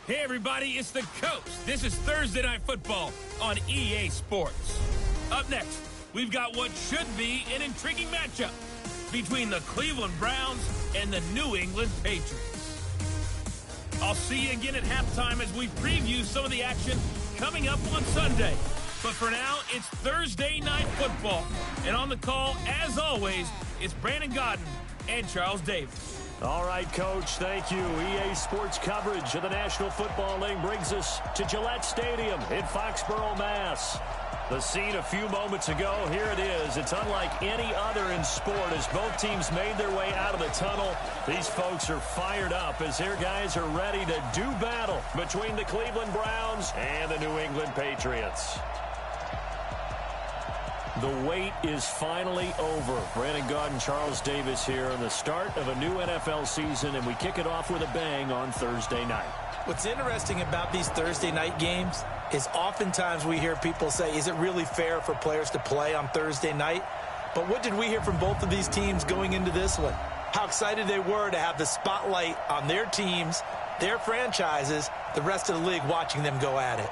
Hey everybody, it's the Coach. This is Thursday Night Football on EA Sports. Up next, we've got what should be an intriguing matchup between the Cleveland Browns and the New England Patriots. I'll see you again at halftime as we preview some of the action coming up on Sunday. But for now, it's Thursday Night Football. And on the call, as always, it's Brandon Godden and Charles Davis. All right, Coach, thank you. EA Sports coverage of the National Football League brings us to Gillette Stadium in Foxborough, Mass. The scene a few moments ago, here it is. It's unlike any other in sport as both teams made their way out of the tunnel. These folks are fired up as their guys are ready to do battle between the Cleveland Browns and the New England Patriots. The wait is finally over. Brandon Godden, Charles Davis here on the start of a new NFL season, and we kick it off with a bang on Thursday night. What's interesting about these Thursday night games is oftentimes we hear people say, is it really fair for players to play on Thursday night? But what did we hear from both of these teams going into this one? How excited they were to have the spotlight on their teams, their franchises, the rest of the league watching them go at it.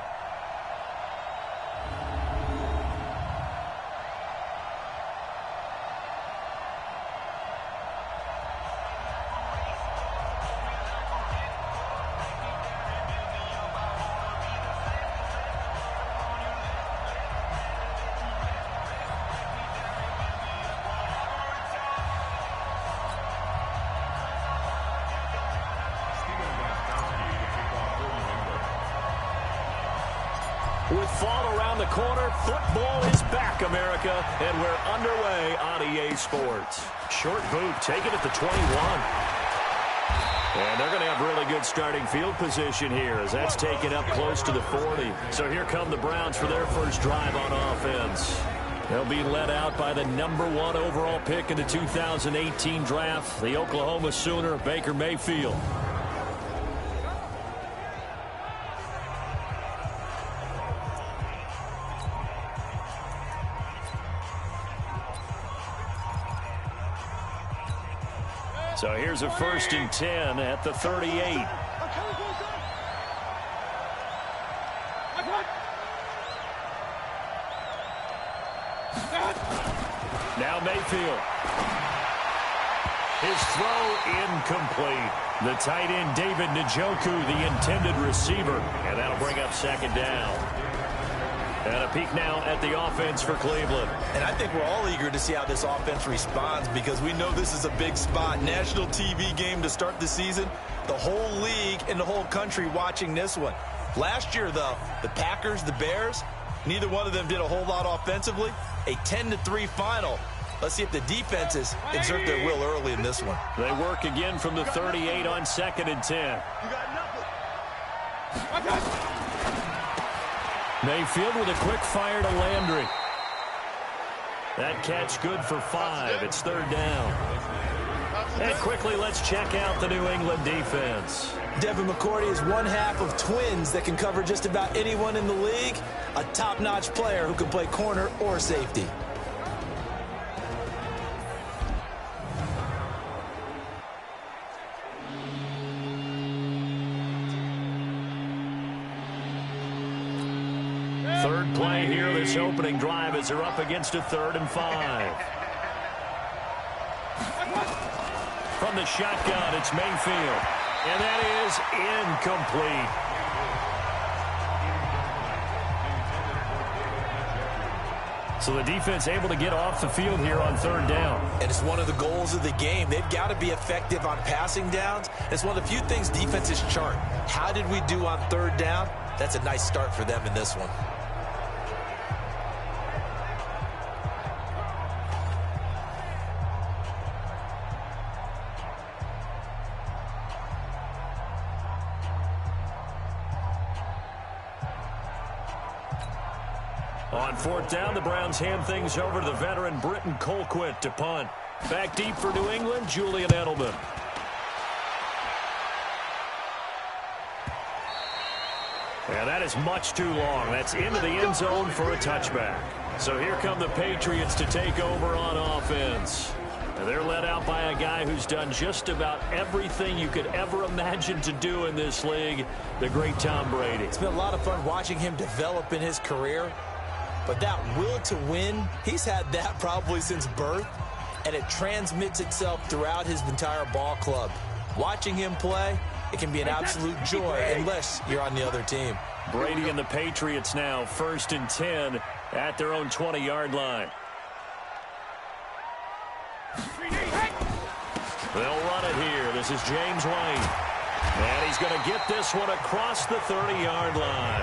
With fall around the corner, football is back, America, and we're underway on EA Sports. Short boot taken at the 21. And they're going to have really good starting field position here as that's taken up close to the 40. So here come the Browns for their first drive on offense. They'll be led out by the #1 overall pick in the 2018 draft, the Oklahoma Sooner, Baker Mayfield. So here's a 1st and 10 at the 38. Now Mayfield. His throw incomplete. The tight end David Njoku, the intended receiver. And that'll bring up 2nd down. And a peek now at the offense for Cleveland. And I think we're all eager to see how this offense responds because we know this is a big spot. National TV game to start the season. The whole league and the whole country watching this one. Last year, though, the Packers, the Bears, neither one of them did a whole lot offensively. A 10-3 final. Let's see if the defenses exert their will early in this one. They work again from the 38 on 2nd and 10. Mayfield with a quick fire to Landry. That catch good for 5. It's 3rd down. And quickly, let's check out the New England defense. Devin McCourty is one half of twins that can cover just about anyone in the league. A top-notch player who can play corner or safety. Third play here, this opening drive as they're up against a 3rd and 5. From the shotgun, it's Mayfield. And that is incomplete. So the defense able to get off the field here on third down. And it's one of the goals of the game. They've got to be effective on passing downs. It's one of the few things defenses chart. How did we do on third down? That's a nice start for them in this one. On fourth down, the Browns hand things over to the veteran Britton Colquitt to punt. Back deep for New England, Julian Edelman. And that is much too long. That's into the end zone for a touchback. So here come the Patriots to take over on offense. And they're led out by a guy who's done just about everything you could ever imagine to do in this league, the great Tom Brady. It's been a lot of fun watching him develop in his career. But that will to win, he's had that probably since birth, and it transmits itself throughout his entire ball club. Watching him play, it can be an absolute joy unless you're on the other team. Brady and the Patriots now 1st and 10 at their own 20-yard line. They'll run it here. This is James White. And he's going to get this one across the 30-yard line.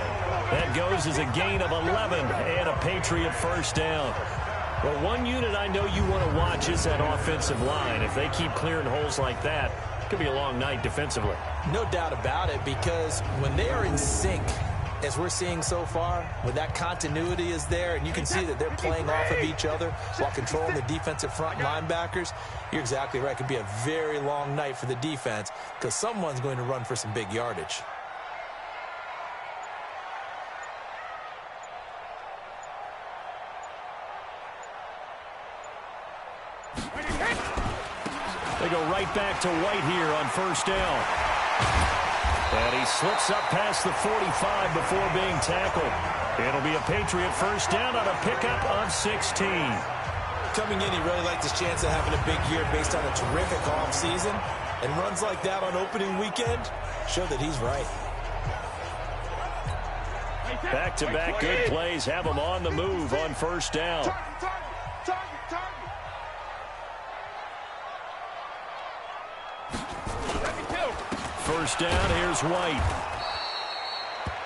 That goes as a gain of 11 and a Patriot first down. Well, one unit I know you want to watch is that offensive line. If they keep clearing holes like that, it could be a long night defensively. No doubt about it, because when they are in sync, as we're seeing so far, when that continuity is there, and you can see that they're playing off of each other while controlling the defensive front linebackers, you're exactly right. It could be a very long night for the defense because someone's going to run for some big yardage. They go right back to White here on first down. And he slips up past the 45 before being tackled. It'll be a Patriot first down on a pickup of 16. Coming in, he really liked his chance of having a big year based on a terrific offseason. And runs like that on opening weekend show that he's right. Back-to-back good plays have him on the move on first down. First down, here's White.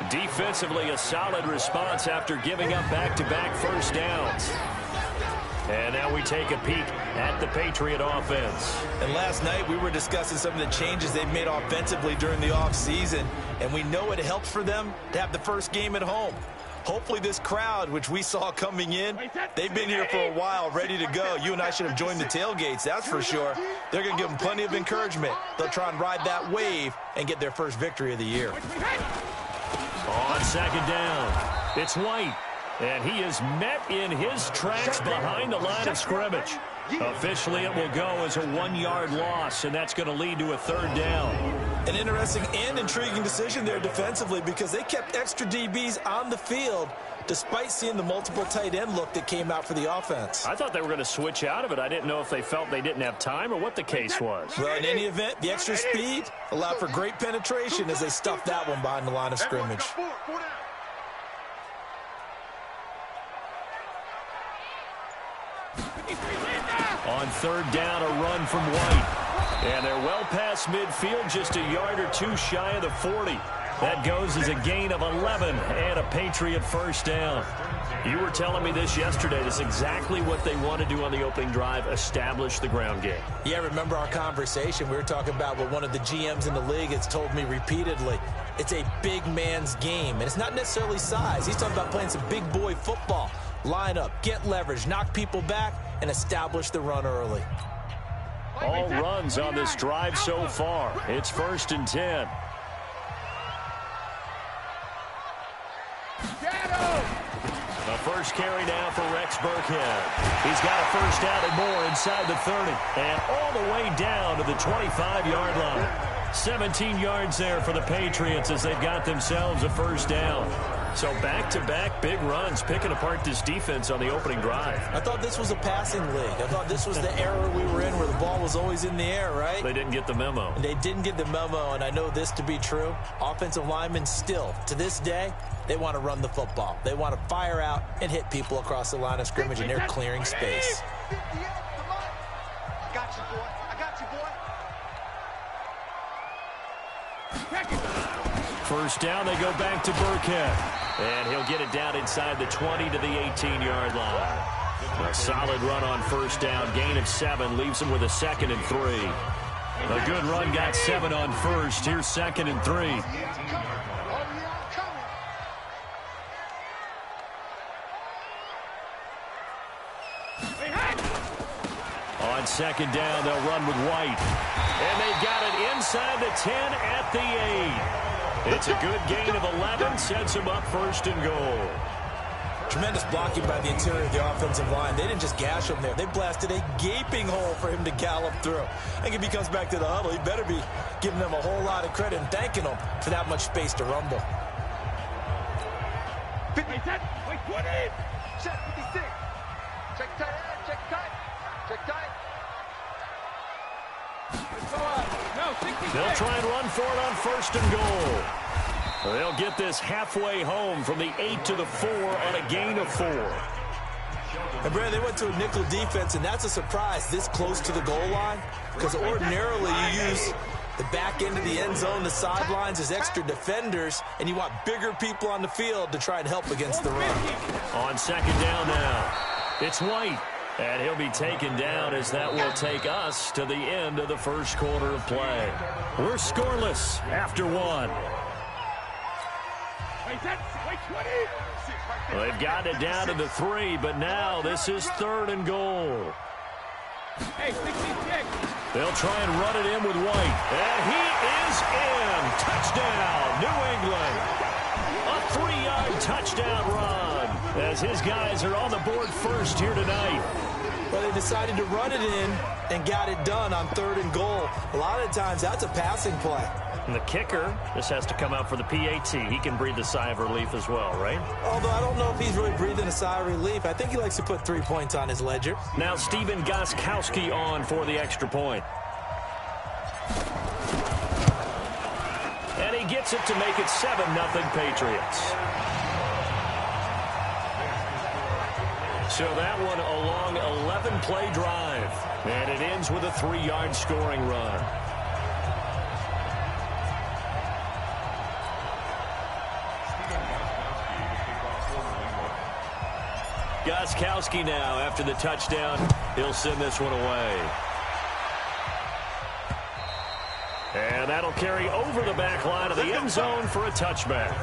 Defensively, a solid response after giving up back-to-back first downs. And now we take a peek at the Patriot offense. And last night we were discussing some of the changes they've made offensively during the offseason, and we know it helps for them to have the first game at home. Hopefully this crowd, which we saw coming in, they've been here for a while, ready to go. You and I should have joined the tailgates, that's for sure. They're going to give them plenty of encouragement. They'll try and ride that wave and get their first victory of the year. On second down, it's White. And he is met in his tracks behind the line of scrimmage. Officially, it will go as a 1-yard loss, and that's going to lead to a third down. An interesting and intriguing decision there defensively because they kept extra DBs on the field despite seeing the multiple tight end look that came out for the offense. I thought they were going to switch out of it. I didn't know if they felt they didn't have time or what the case was. Well, in any event, the extra speed allowed for great penetration as they stuffed that one behind the line of scrimmage. On third down, a run from White. And they're well past midfield, just a yard or two shy of the 40. That goes as a gain of 11 and a Patriot first down. You were telling me this yesterday. This is exactly what they want to do on the opening drive, establish the ground game. Yeah, remember our conversation? We were talking about what one of the GMs in the league has told me repeatedly. It's a big man's game, and it's not necessarily size. He's talking about playing some big boy football. Line up, get leverage, knock people back, and establish the run early. All runs on this drive so far. It's 1st and 10. The first carry now for Rex Burkhead. He's got a first down and more inside the 30. And all the way down to the 25-yard line. 17 yards there for the Patriots as they've got themselves a first down. So back-to-back big runs, picking apart this defense on the opening drive. I thought this was a passing league. I thought this was the era we were in where the ball was always in the air, right? They didn't get the memo. They didn't get the memo, and I know this to be true. Offensive linemen still, to this day, they want to run the football. They want to fire out and hit people across the line of scrimmage, and they're clearing space. I got you, boy. I got you, boy. First down, they go back to Burkhead. And he'll get it down inside the 20 to the 18-yard line. A solid run on first down. Gain of 7 leaves him with a 2nd and 3. A good run got 7 on first. Here's 2nd and 3. On 2nd down, they'll run with White. And they've got it inside the 10 at the 8. It's a good gain of 11, sets him up 1st and goal. Tremendous blocking by the interior of the offensive line. They didn't just gash him there. They blasted a gaping hole for him to gallop through. I think if he comes back to the huddle, he better be giving them a whole lot of credit and thanking them for that much space to rumble. 50, 10, wait, 20. Check 56. Check tight, check tight, check tight. They'll try and run for it on 1st and goal. They'll get this halfway home from the 8 to the 4 on a gain of 4. And Brad, they went to a nickel defense, and that's a surprise this close to the goal line, because ordinarily you use the back end of the end zone, the sidelines as extra defenders, and you want bigger people on the field to try and help against the run. On 2nd down now, it's White. And he'll be taken down as that will take us to the end of the first quarter of play. We're scoreless after 1. Well, they've gotten it down to the 3, but now this is 3rd and goal. They'll try and run it in with White. And he is in. Touchdown, New England. A 3-yard touchdown run as his guys are on the board first here tonight. Well, they decided to run it in and got it done on 3rd and goal. A lot of times that's a passing play. And the kicker, this has to come out for the PAT. He can breathe a sigh of relief as well, right? Although I don't know if he's really breathing a sigh of relief. I think he likes to put 3 points on his ledger. Now Stephen Gostkowski on for the extra point. And he gets it to make it 7-0 Patriots. So that one a long 11-play drive. And it ends with a 3-yard scoring run. Gostkowski now after the touchdown. He'll send this one away. And that'll carry over the back line of the end zone for a touchback.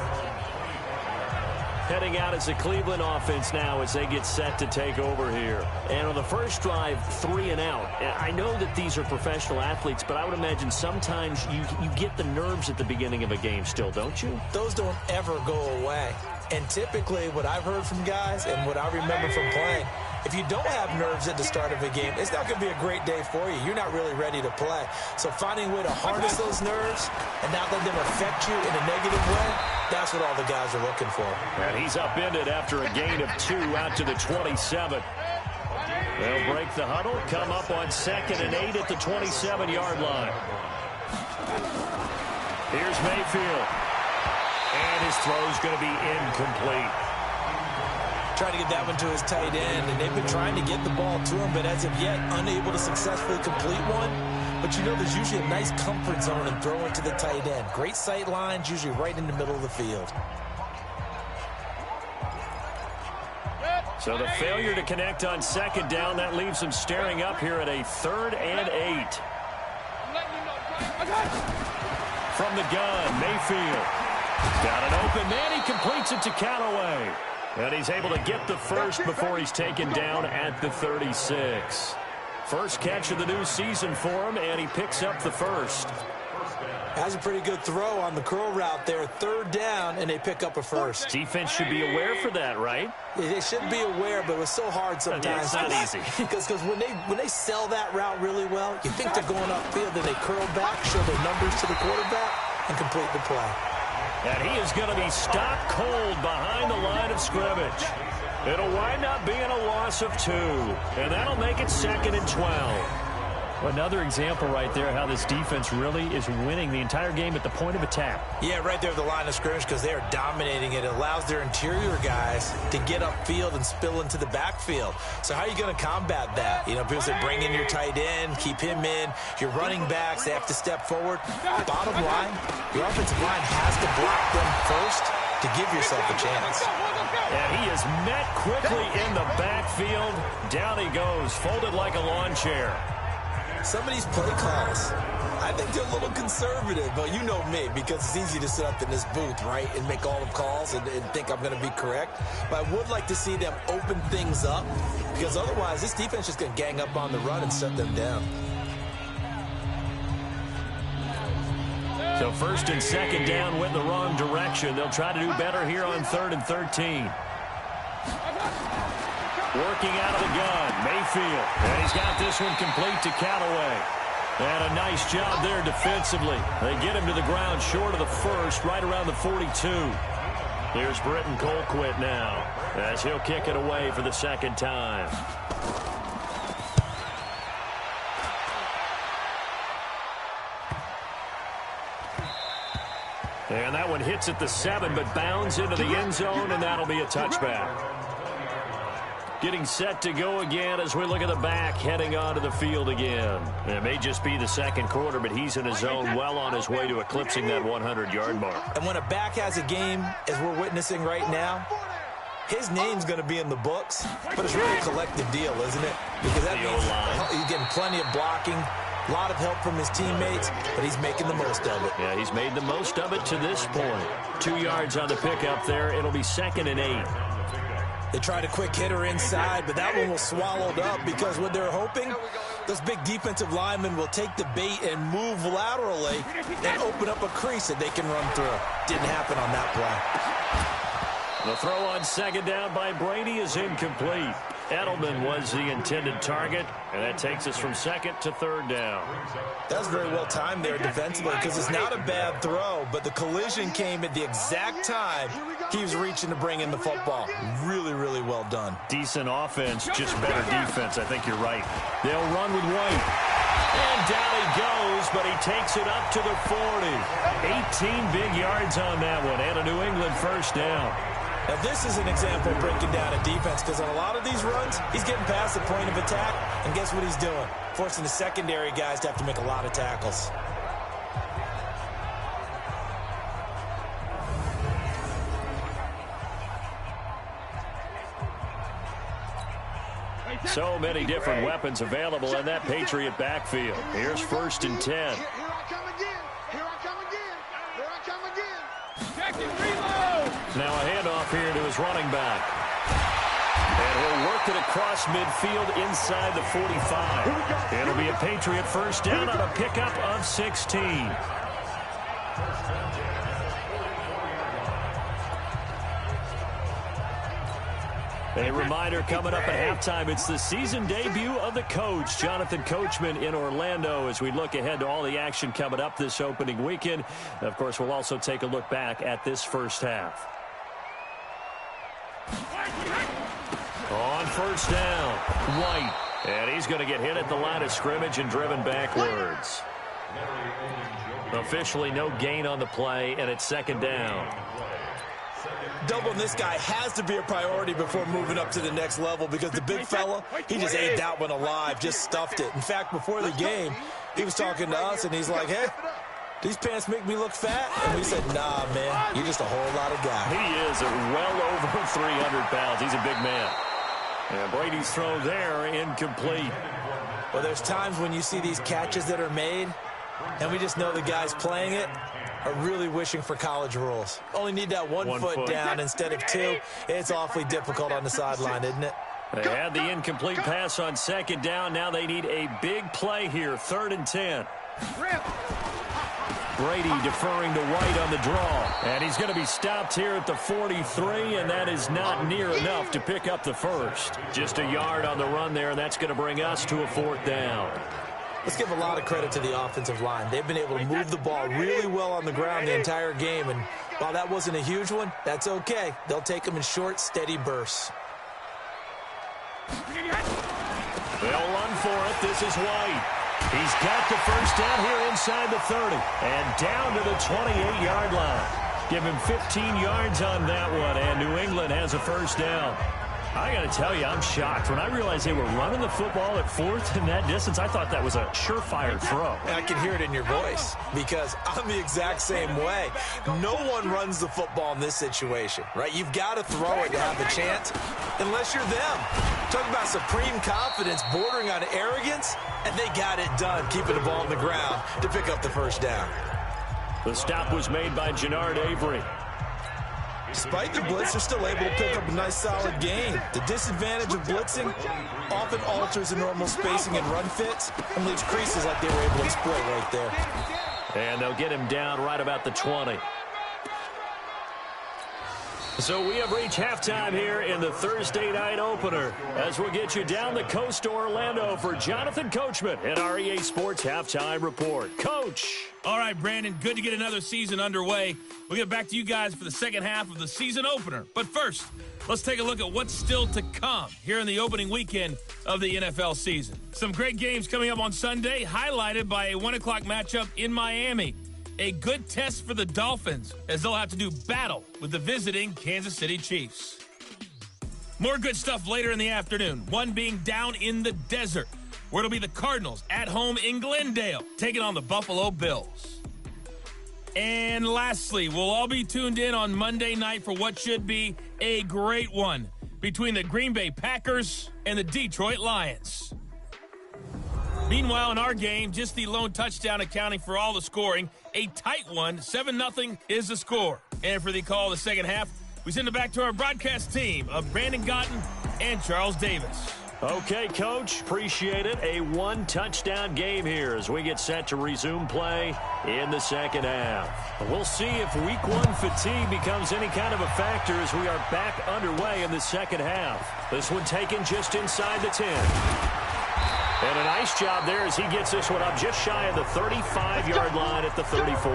Heading out as the Cleveland offense now as they get set to take over here. And on the first drive, 3 and out. I know that these are professional athletes, but I would imagine sometimes you get the nerves at the beginning of a game still, don't you? Those don't ever go away. And typically what I've heard from guys and what I remember from playing, if you don't have nerves at the start of a game, it's not going to be a great day for you. You're not really ready to play. So finding a way to harness those nerves and not let them affect you in a negative way, that's what all the guys are looking for. And he's upended after a gain of 2 out to the 27. They'll break the huddle, come up on 2nd and 8 at the 27-yard line. Here's Mayfield. And his throw's going to be incomplete. Trying to get that one to his tight end, and they've been trying to get the ball to him, but as of yet, unable to successfully complete one. But you know there's usually a nice comfort zone in throwing to the tight end. Great sight lines, usually right in the middle of the field. So the failure to connect on 2nd down, that leaves him staring up here at a 3rd and 8. From the gun, Mayfield. Got an open man, he completes it to Callaway. And he's able to get the first before he's taken down at the 36. First catch of the new season for him, and he picks up the first. Has a pretty good throw on the curl route there. 3rd down, and they pick up a first. Defense should be aware for that, right? Yeah, they should be aware, but it was so hard sometimes. It's not easy. Because when they sell that route really well, you think they're going upfield, then they curl back, show their numbers to the quarterback, and complete the play. And he is going to be stopped cold behind the line of scrimmage. It'll wind up being a loss of 2. And that'll make it 2nd and 12. Another example right there how this defense really is winning the entire game at the point of attack. Yeah, right there at the line of scrimmage because they are dominating it. It allows their interior guys to get upfield and spill into the backfield. So how are you going to combat that? You know, people say bring in your tight end, keep him in. Your running backs, they have to step forward. Bottom line, your offensive line has to block them first to give yourself a chance. And he is met quickly in the backfield. Down he goes, folded like a lawn chair. Some of these play calls, I think they're a little conservative, but you know me, because it's easy to sit up in this booth, right, and make all the calls and think I'm going to be correct. But I would like to see them open things up, because otherwise this defense is going to gang up on the run and shut them down. So 1st and 2nd down went the wrong direction. They'll try to do better here on 3rd and 13. Working out of the gun, Mayfield. And he's got this one complete to Callaway. And a nice job there defensively. They get him to the ground short of the first, right around the 42. Here's Britton Colquitt now, as he'll kick it away for the 2nd time. And that one hits at the 7, but bounds into the end zone, and that'll be a touchback. Getting set to go again as we look at the back heading onto the field again. It may just be the 2nd quarter, but he's in his zone well on his way to eclipsing that 100-yard mark. And when a back has a game, as we're witnessing right now, his name's going to be in the books, but it's really a collective deal, isn't it? Because that means he's getting plenty of blocking, a lot of help from his teammates, but he's making the most of it. Yeah, he's made the most of it to this point. 2 yards on the pickup there. It'll be 2nd and 8. They tried a quick hitter inside, but that one was swallowed up because what they're hoping, those big defensive linemen will take the bait and move laterally and open up a crease that they can run through. Didn't happen on that play. The throw on 2nd down by Brady is incomplete. Edelman was the intended target, and that takes us from 2nd to 3rd down. That was very well timed there defensively because it's not a bad throw, but the collision came at the exact time he was reaching to bring in the football. Really, really well done. Decent offense, just better defense. I think you're right. They'll run with White. And down he goes, but he takes it up to the 40. 18 big yards on that one, and a New England 1st down. Now, this is an example of breaking down a defense because on a lot of these runs, he's getting past the point of attack, and guess what he's doing? Forcing the secondary guys to have to make a lot of tackles. So many different weapons available in that Patriot backfield. Here's 1st and 10. Here I come again. Here I come again. Here I come again. Check it, reload. Now a handoff here to his running back. And he'll work it across midfield inside the 45. It'll be a Patriot 1st down on a pickup of 16. A reminder coming up at halftime, it's the season debut of the coach, Jonathan Coachman in Orlando, as we look ahead to all the action coming up this opening weekend. Of course, we'll also take a look back at this 1st half. On 1st down, White. And he's going to get hit at the line of scrimmage and driven backwards. Officially no gain on the play, and it's 2nd down. Doubling this guy has to be a priority before moving up to the next level because the big fella, he just ate that one alive, just stuffed it. In fact, before the game, he was talking to us, and he's like, hey, these pants make me look fat? And we said, nah, man, you're just a whole lot of guy. He is well over 300 pounds. He's a big man. And Brady's throw there, incomplete. Well, there's times when you see these catches that are made, and we just know the guys playing it are really wishing for college rules. Only need that one foot down instead of 2. It's awfully difficult on the sideline, isn't it? They had the incomplete pass on 2nd down. Now they need a big play here, 3rd and 10. Brady deferring to White on the draw. And he's going to be stopped here at the 43, and that is not near enough to pick up the 1st. Just a yard on the run there, and that's going to bring us to a 4th down. Let's give a lot of credit to the offensive line. They've been able to move the ball really well on the ground the entire game, and while that wasn't a huge one, that's okay. They'll take them in short, steady bursts. They'll run for it. This is White. He's got the first down here inside the 30 and down to the 28-yard line. Give him 15 yards on that one, and New England has a first down. I got to tell you, I'm shocked. When I realized they were running the football at fourth in that distance, I thought that was a surefire throw. I can hear it in your voice because I'm the exact same way. No one runs the football in this situation, right? You've got to throw it to have a chance unless you're them. Talk about supreme confidence bordering on arrogance, and they got it done, keeping the ball on the ground to pick up the first down. The stop was made by Jannard Avery. Despite the blitz, they're still able to pick up a nice, solid gain. The disadvantage of blitzing often alters the normal spacing and run fits and leaves creases like they were able to exploit right there. And they'll get him down right about the 20. So we have reached halftime here in the Thursday night opener as we'll get you down the coast to Orlando for Jonathan Coachman at our EA Sports Halftime Report. Coach. All right, Brandon, good to get another season underway. We'll get back to you guys for the second half of the season opener. But first, let's take a look at what's still to come here in the opening weekend of the NFL season. Some great games coming up on Sunday, highlighted by a 1 o'clock matchup in Miami. A good test for the Dolphins as they'll have to do battle with the visiting Kansas City Chiefs. More good stuff later in the afternoon, one being down in the desert, where it'll be the Cardinals at home in Glendale, taking on the Buffalo Bills. And lastly, we'll all be tuned in on Monday night for what should be a great one between the Green Bay Packers and the Detroit Lions. Meanwhile, in our game, just the lone touchdown accounting for all the scoring. A tight one, 7-0 is the score. And for the call of the second half, we send it back to our broadcast team of Brandon Gotten and Charles Davis. Okay, Coach, appreciate it. A one-touchdown game here as we get set to resume play in the second half. We'll see if week one fatigue becomes any kind of a factor as we are back underway in the second half. This one taken just inside the 10. And a nice job there as he gets this one up just shy of the 35-yard line at the 34.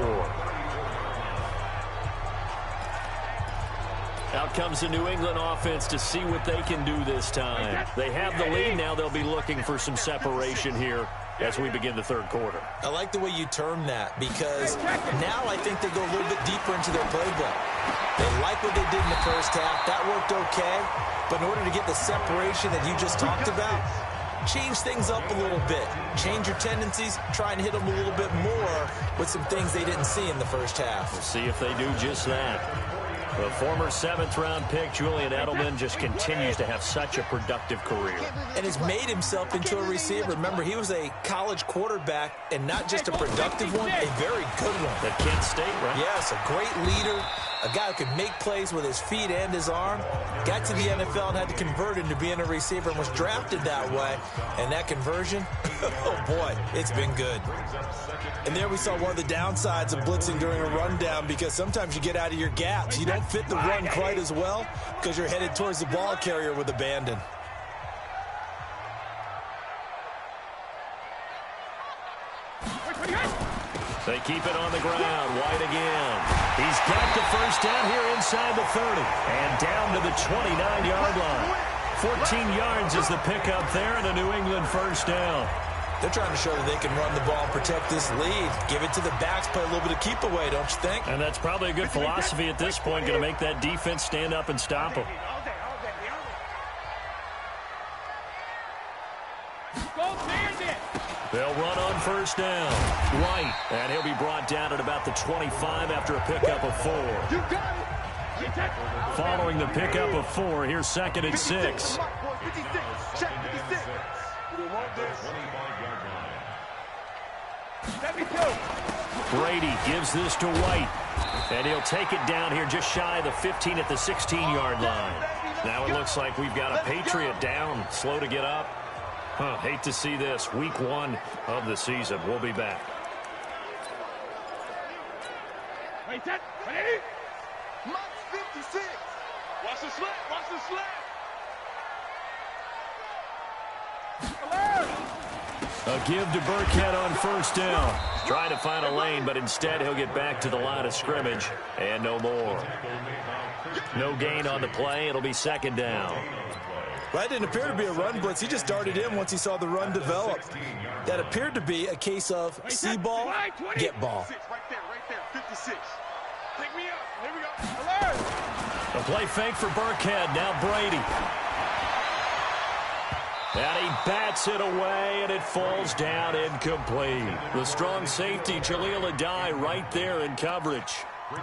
Out comes the New England offense to see what they can do this time. They have the lead. Now they'll be looking for some separation here as we begin the third quarter. I like the way you term that because now I think they go a little bit deeper into their playbook. They like what they did in the first half. That worked okay. But in order to get the separation that you just talked about, change things up a little bit. Change your tendencies. Try and hit them a little bit more with some things they didn't see in the first half. We'll see if they do just that. The former 7th-round pick, Julian Edelman, just continues to have such a productive career. And has made himself into a receiver. Remember, he was a college quarterback, and not just a productive one, a very good one. At Kent State, right? Yes, a great leader, a guy who could make plays with his feet and his arm. Got to the NFL and had to convert into being a receiver and was drafted that way. And that conversion, oh boy, it's been good. And there we saw one of the downsides of blitzing during a rundown because sometimes you get out of your gaps. You don't fit the run quite as well because you're headed towards the ball carrier with abandon. They keep it on the ground. White again. He's got the first down here inside the 30 and down to the 29-yard line. 14 yards is the pickup there and a New England first down. They're trying to show that they can run the ball and protect this lead. Give it to the backs, play a little bit of keep away, don't you think? And that's probably a good philosophy at this point, going to make that defense stand up and stop them. They'll run on first down. White, and he'll be brought down at about the 25 after a pickup of 4. Following the pickup of 4, here's 2nd and 6. Brady gives this to White, and he'll take it down here just shy of the 15 at the 16-yard line. Now it looks like we've got a Patriot down, slow to get up. Hate to see this. Week 1 of the season. We'll be back. Ready? Max 56. Watch the slant. Watch the slant. A give to Burkhead on first down. Trying to find a lane, but instead he'll get back to the line of scrimmage and no more. No gain on the play. It'll be second down. Well, that didn't appear to be a run blitz. He just darted in once he saw the run develop. That appeared to be a case of see ball, get ball. Right there, 56. Take me up. Here we go. Alert! A play fake for Burkhead. Now Brady. And he bats it away, and it falls down incomplete. The strong safety, Jaleel Adai, right there in coverage.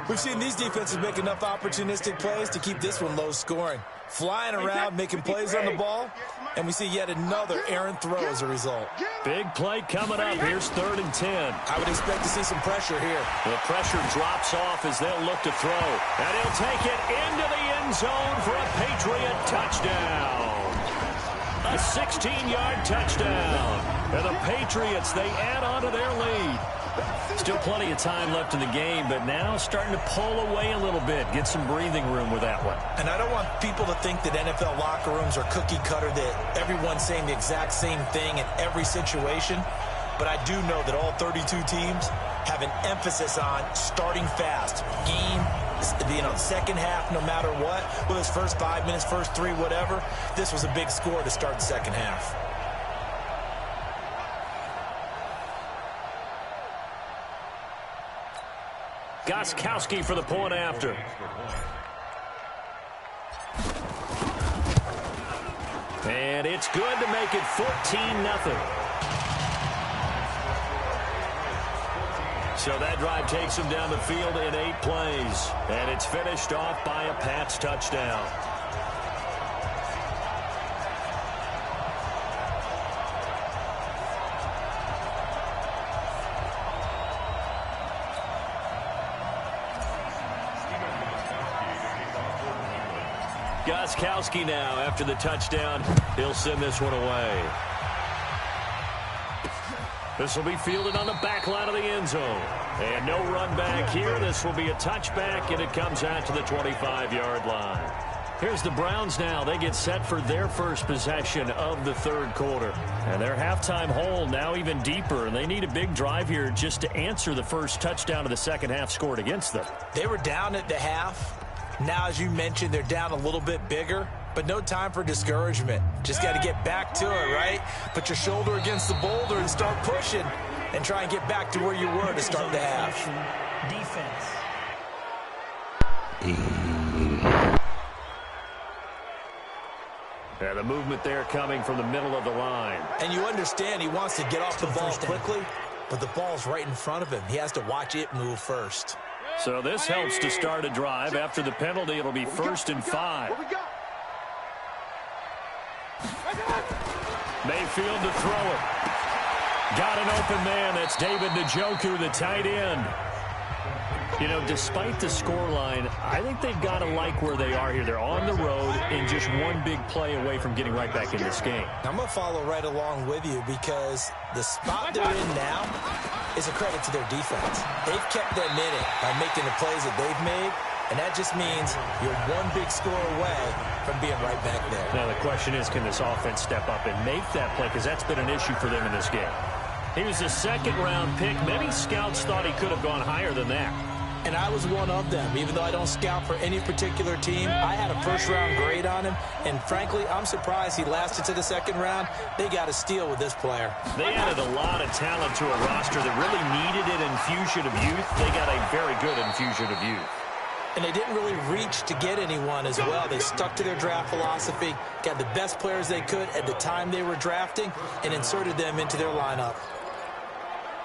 We've seen these defenses make enough opportunistic plays to keep this one low scoring. Flying around, making plays on the ball, and we see yet another errant throw as a result. Big play coming up. Here's 3rd and 10. I would expect to see some pressure here. The pressure drops off as they'll look to throw. And he'll take it into the end zone for a Patriot touchdown. A 16-yard touchdown. And the Patriots, they add on to their lead. Still plenty of time left in the game, but now starting to pull away a little bit. Get some breathing room with that one. And I don't want people to think that NFL locker rooms are cookie cutter, that everyone's saying the exact same thing in every situation. But I do know that all 32 teams have an emphasis on starting fast. Game, second half, no matter what. Whether it's first 5 minutes, first 3, whatever. This was a big score to start the second half. Gostkowski for the point after. And it's good to make it 14-0. So that drive takes him down the field in 8 plays. And it's finished off by a Pats touchdown. Gostkowski now after the touchdown. He'll send this one away. This will be fielded on the back line of the end zone. And no run back here. This will be a touchback, and it comes out to the 25-yard line. Here's the Browns now. They get set for their first possession of the 3rd quarter. And their halftime hole now even deeper. And they need a big drive here just to answer the first touchdown of the second half scored against them. They were down at the half. Now, as you mentioned, they're down a little bit bigger, but no time for discouragement. Just got to get back to it, right? Put your shoulder against the boulder and start pushing and try and get back to where you were to start the half. Defense. Yeah, the movement there coming from the middle of the line. And you understand he wants to get off the ball quickly, but the ball's right in front of him. He has to watch it move first. So this helps to start a drive. After the penalty, it'll be 1st and 5. Mayfield to throw it. Got an open man. That's David Njoku, the tight end. You know, despite the scoreline, I think they've got to like where they are here. They're on the road and just one big play away from getting right back in this game. I'm going to follow right along with you because the spot they're in now is a credit to their defense. They've kept them in it by making the plays that they've made, and that just means you're one big score away from being right back there. Now the question is, can this offense step up and make that play? Because that's been an issue for them in this game. He was a 2nd-round pick. Many scouts thought he could have gone higher than that. And I was one of them. Even though I don't scout for any particular team, I had a 1st-round grade on him. And frankly, I'm surprised he lasted to the 2nd round. They got a steal with this player. They added a lot of talent to a roster that really needed an infusion of youth. They got a very good infusion of youth. And they didn't really reach to get anyone as well. They stuck to their draft philosophy, got the best players they could at the time they were drafting, and inserted them into their lineup.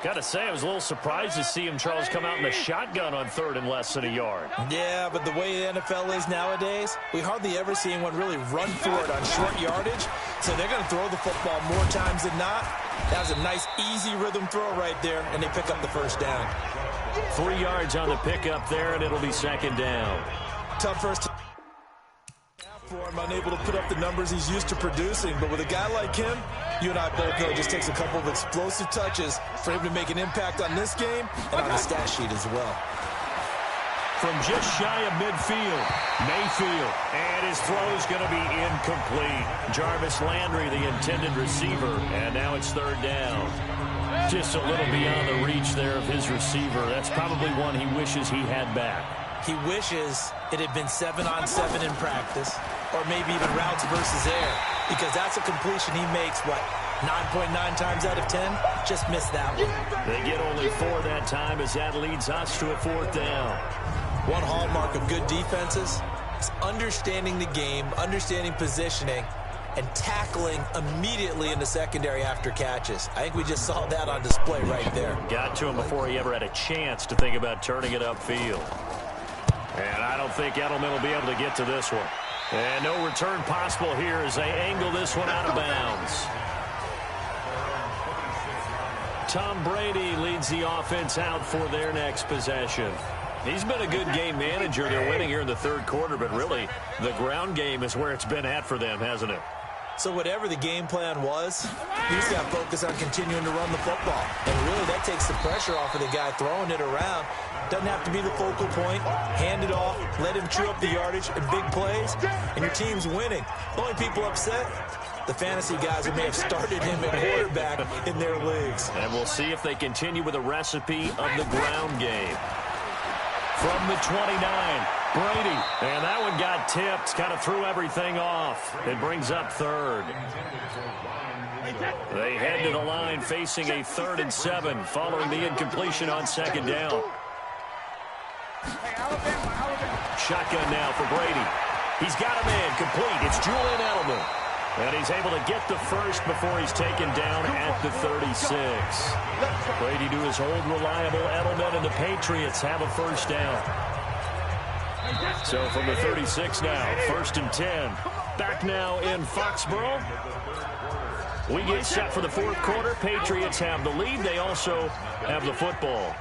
Got to say, I was a little surprised to see him, Charles, come out in the shotgun on 3rd and less than a yard. Yeah, but the way the NFL is nowadays, we hardly ever see anyone really run for it on short yardage. So they're going to throw the football more times than not. That was a nice, easy rhythm throw right there, and they pick up the 1st down. 3 yards on the pickup there, and it'll be 2nd down. Tough first for him, unable to put up the numbers he's used to producing. But with a guy like him, you and I both know it just takes a couple of explosive touches for him to make an impact on this game and on the stat sheet as well. from just shy of midfield. Mayfield, and his throw's going to be incomplete. Jarvis Landry, the intended receiver, and now it's third down. Just a little beyond the reach there of his receiver. That's probably one he wishes he had back. He wishes it had been 7-on-7 in practice, or maybe even routes versus air, because that's a completion he makes, 9.9 times out of 10? Just missed that one. They get only 4 that time as that leads us to a fourth down. One hallmark of good defenses is understanding the game, understanding positioning, and tackling immediately in the secondary after catches. I think we just saw that on display right there. Got to him before he ever had a chance to think about turning it upfield. And I don't think Edelman will be able to get to this one. And no return possible here as they angle this one out of bounds. Tom Brady leads the offense out for their next possession. He's been a good game manager. They're winning here in the third quarter, but really the ground game is where it's been at for them, hasn't it? So whatever the game plan was, he's got to focus on continuing to run the football. And really that takes the pressure off of the guy throwing it around. Doesn't have to be the focal point. Hand it off, let him chew up the yardage in big plays, and your team's winning. The only people upset, the fantasy guys who may have started him at quarterback in their leagues. And we'll see if they continue with a recipe of the ground game. From the 29, Brady. And that one got tipped, kind of threw everything off. It brings up third. They head to the line facing a 3rd and 7 following the incompletion on second down. Shotgun now for Brady. He's got a man complete. It's Julian Edelman. And he's able to get the first before he's taken down at the 36. Brady to his old reliable Edelman, and the Patriots have a first down. So from the 36 now, 1st and 10. Back now in Foxborough. We get set for the fourth quarter. Patriots have the lead. They also have the football.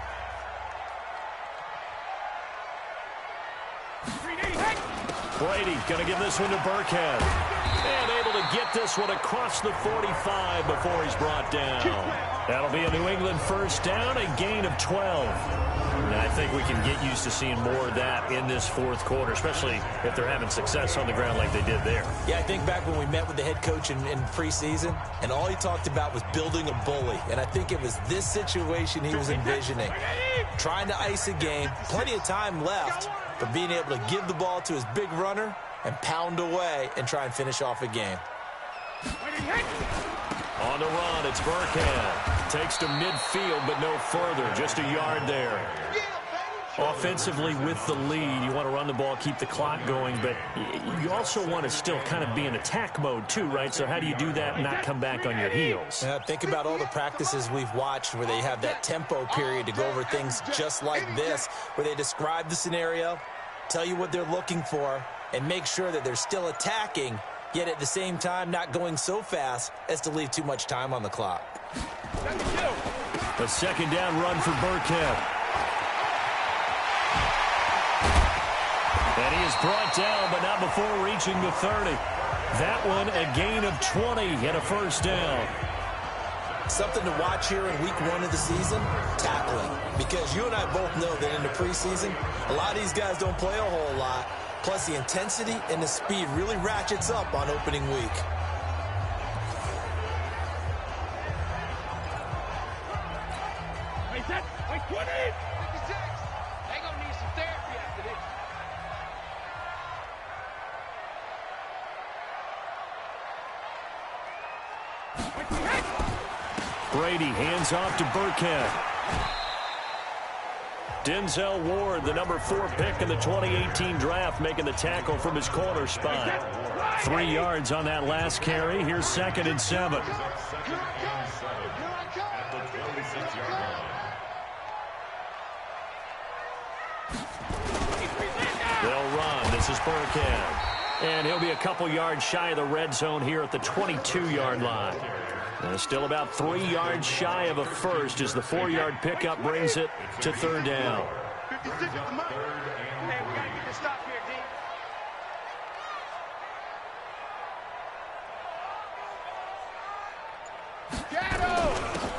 Brady going to give this one to Burkhead. And able to get this one across the 45 before he's brought down. That'll be a New England first down, a gain of 12. And I think we can get used to seeing more of that in this fourth quarter, especially if they're having success on the ground like they did there. Yeah, I think back when we met with the head coach in preseason, and all he talked about was building a bully. And I think it was this situation he was envisioning. Trying to ice a game, plenty of time left, but being able to give the ball to his big runner and pound away and try and finish off a game. On the run, it's Burkhead. Takes to midfield, but no further. Just a yard there. Offensively with the lead, you want to run the ball, keep the clock going, but you also want to still kind of be in attack mode too, right? So how do you do that and not come back on your heels? Think about all the practices we've watched where they have that tempo period to go over things just like this, where they describe the scenario, tell you what they're looking for, and make sure that they're still attacking, yet at the same time not going so fast as to leave too much time on the clock. A second down run for Burkhead. And he is brought down, but not before reaching the 30. That one a gain of 20 and a first down. Something to watch here in week 1 of the season, tackling. Because you and I both know that in the preseason, a lot of these guys don't play a whole lot. Plus, the intensity and the speed really ratchets up on opening week. Wait, 20! 56! They gonna need some therapy after this. Brady hands off to Burkhead. Denzel Ward, the number 4 pick in the 2018 draft, making the tackle from his corner spot. 3 yards on that last carry. Here's 2nd and 7. They'll run. This is Burkhead. And he'll be a couple yards shy of the red zone here at the 22-yard line. And still about 3 yards shy of a first as the 4-yard pickup brings it to 3rd down. 56 at the money. Hey, we got to get this stop here, D.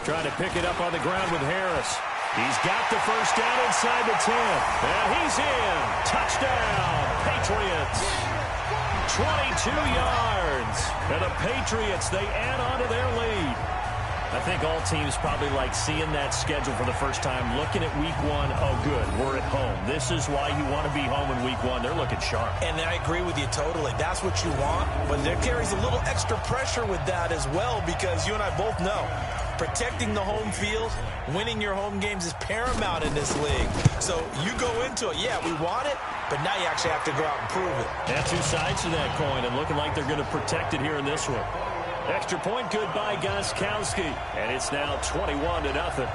Trying to pick it up on the ground with Harris. He's got the first down inside the 10. And he's in. Touchdown, Patriots. 22 yards. And the Patriots, they add on to their lead. I think all teams probably like seeing that schedule for the first time, looking at week one. Oh, good, we're at home. This is why you want to be home in week one. They're looking sharp. And I agree with you totally. That's what you want. But there carries a little extra pressure with that as well, because you and I both know protecting the home field, winning your home games is paramount in this league. So you go into it, yeah, we want it, but now you actually have to go out and prove it. And two sides to that coin, and looking like they're going to protect it here in this one. Extra point good by Gostkowski, and it's now 21-0.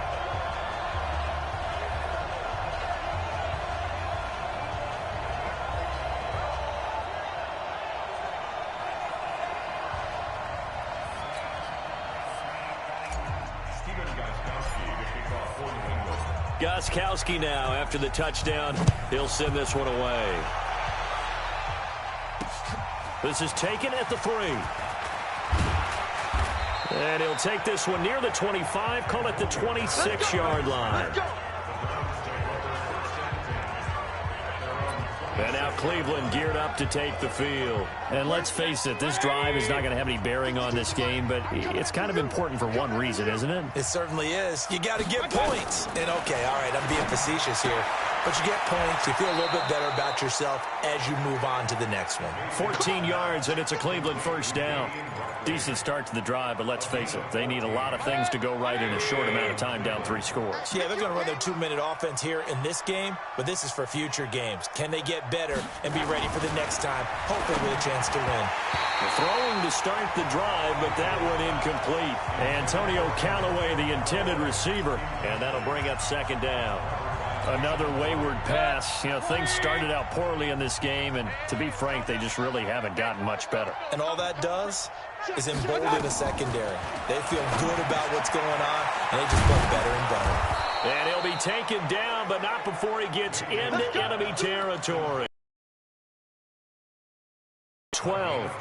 Gostkowski now after the touchdown. He'll send this one away. This is taken at the 3. And he'll take this one near the 25, call it the 26-yard line. And now Cleveland geared up to take the field. And let's face it, this drive is not going to have any bearing on this game, but it's kind of important for one reason, isn't it? It certainly is. You got to get points. And, okay, all right, I'm being facetious here. But you get points, you feel a little bit better about yourself as you move on to the next one. 14 yards, and it's a Cleveland first down. Decent start to the drive, but let's face it, they need a lot of things to go right in a short amount of time, down 3 scores. Yeah, they're going to run their 2-minute offense here in this game, but this is for future games. Can they get better and be ready for the next time, hopefully with a chance to win? Throwing to start the drive, but that one incomplete. Antonio Callaway, the intended receiver, and that'll bring up second down. Another wayward pass. You know, things started out poorly in this game, and to be frank, they just really haven't gotten much better. And all that does is embolden the secondary. They feel good about what's going on, and they just play better and better. And he'll be taken down, but not before he gets into enemy territory. 12.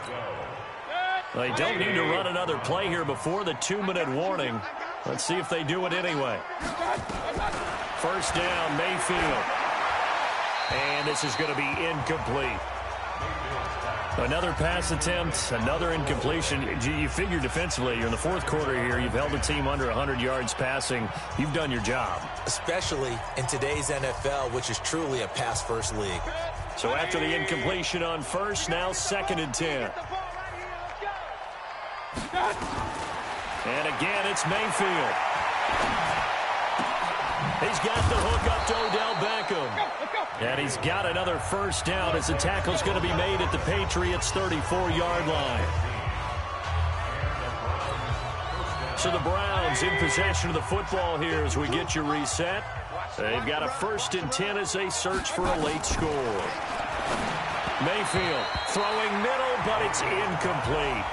They don't need to run another play here before the 2-minute warning. Let's see if they do it anyway. First down, Mayfield. And this is going to be incomplete. Another pass attempt, another incompletion. You figure defensively, you're in the fourth quarter here. You've held the team under 100 yards passing. You've done your job. Especially in today's NFL, which is truly a pass-first league. So after the incompletion on first, now 2nd and 10. And again, it's Mayfield. He's got the hook up to Odell Beckham. And he's got another first down as the tackle's going to be made at the Patriots' 34-yard line. So the Browns in possession of the football here as we get you reset. They've got a 1st and 10 as they search for a late score. Mayfield throwing middle, but it's incomplete.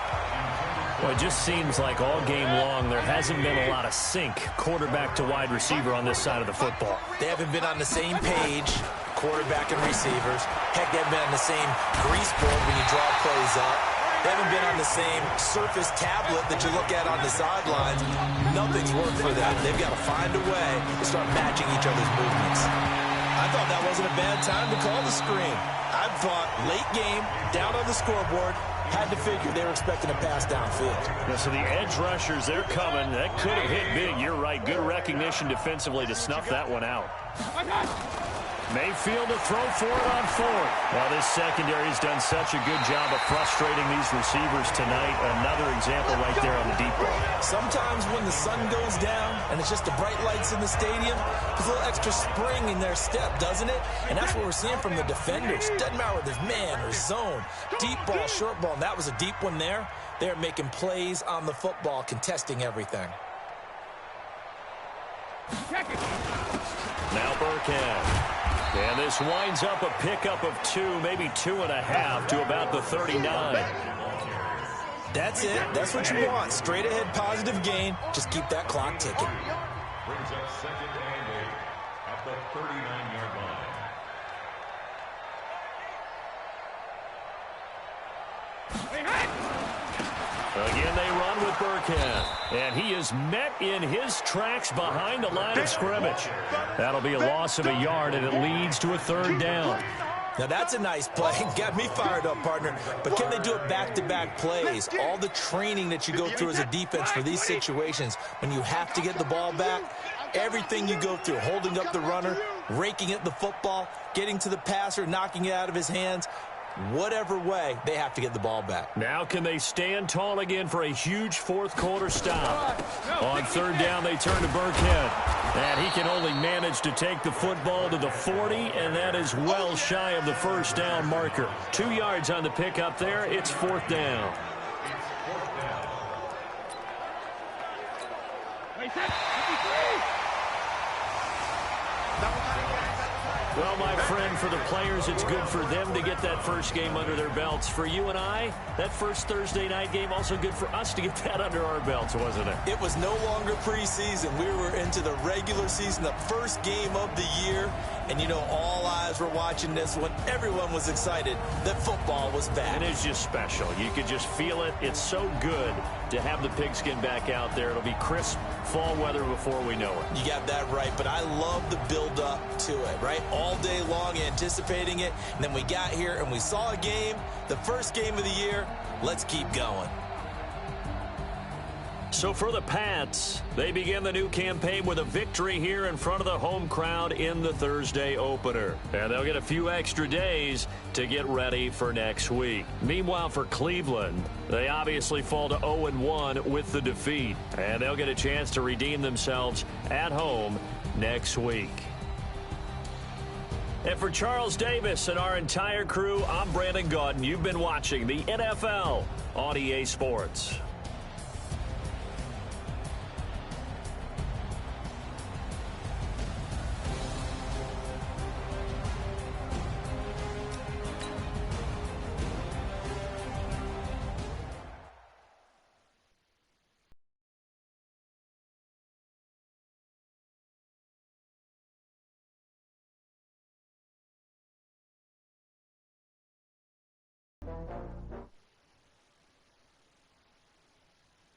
Well, it just seems like all game long there hasn't been a lot of sync quarterback to wide receiver on this side of the football. They haven't been on the same page, quarterback and receivers. Heck, they haven't been on the same grease board when you draw plays up. They haven't been on the same surface tablet that you look at on the sidelines. Nothing's worked for them. They've got to find a way to start matching each other's movements. I thought that wasn't a bad time to call the screen. I thought late game, down on the scoreboard, had to figure they were expecting a pass downfield. Yeah, so the edge rushers, they're coming. That could have hit big. You're right. Good recognition defensively to snuff that one out. Mayfield to throw for it on 4th. Well, this secondary has done such a good job of frustrating these receivers tonight. Another example right there on the deep ball. Sometimes when the sun goes down and it's just the bright lights in the stadium, there's a little extra spring in their step, doesn't it? And that's what we're seeing from the defenders. Doesn't matter whether there's man or zone, deep ball, short ball, and that was a deep one there. They're making plays on the football, contesting everything. Now Burkhead. And this winds up a pickup of 2, maybe 2.5 to about the 39. That's it. That's what you want. Straight ahead positive gain. Just keep that clock ticking. Brings up 2nd and 8 at the 39-yard line. Again, they run with Burkhead. And he is met in his tracks behind the line of scrimmage. That'll be a loss of a yard, and it leads to a third down. Now, that's a nice play. Got me fired up, partner. But can they do it back-to-back plays? All the training that you go through as a defense for these situations, when you have to get the ball back, everything you go through, holding up the runner, raking at the football, getting to the passer, knocking it out of his hands, whatever way, they have to get the ball back. Now can they stand tall again for a huge fourth-quarter stop? On third down, they turn to Burkhead. And he can only manage to take the football to the 40, and that is well shy of the first down marker. 2 yards on the pickup there. It's fourth down. Well, my friend, for the players, it's good for them to get that first game under their belts. For you and I, that first Thursday night game, also good for us to get that under our belts, wasn't it? It was no longer preseason. We were into the regular season, the first game of the year. And, you know, all eyes were watching this one. Everyone was excited that football was back. It is just special. You could just feel it. It's so good to have the pigskin back out there. It'll be crisp fall weather before we know it. You got that right, but I love the build-up to it, right? All day long anticipating it, and then we got here and we saw a game, the first game of the year. Let's keep going. So for the Pats, they begin the new campaign with a victory here in front of the home crowd in the Thursday opener. And they'll get a few extra days to get ready for next week. Meanwhile, for Cleveland, they obviously fall to 0-1 with the defeat. And they'll get a chance to redeem themselves at home next week. And for Charles Davis and our entire crew, I'm Brandon Gaudin. You've been watching the NFL on EA Sports.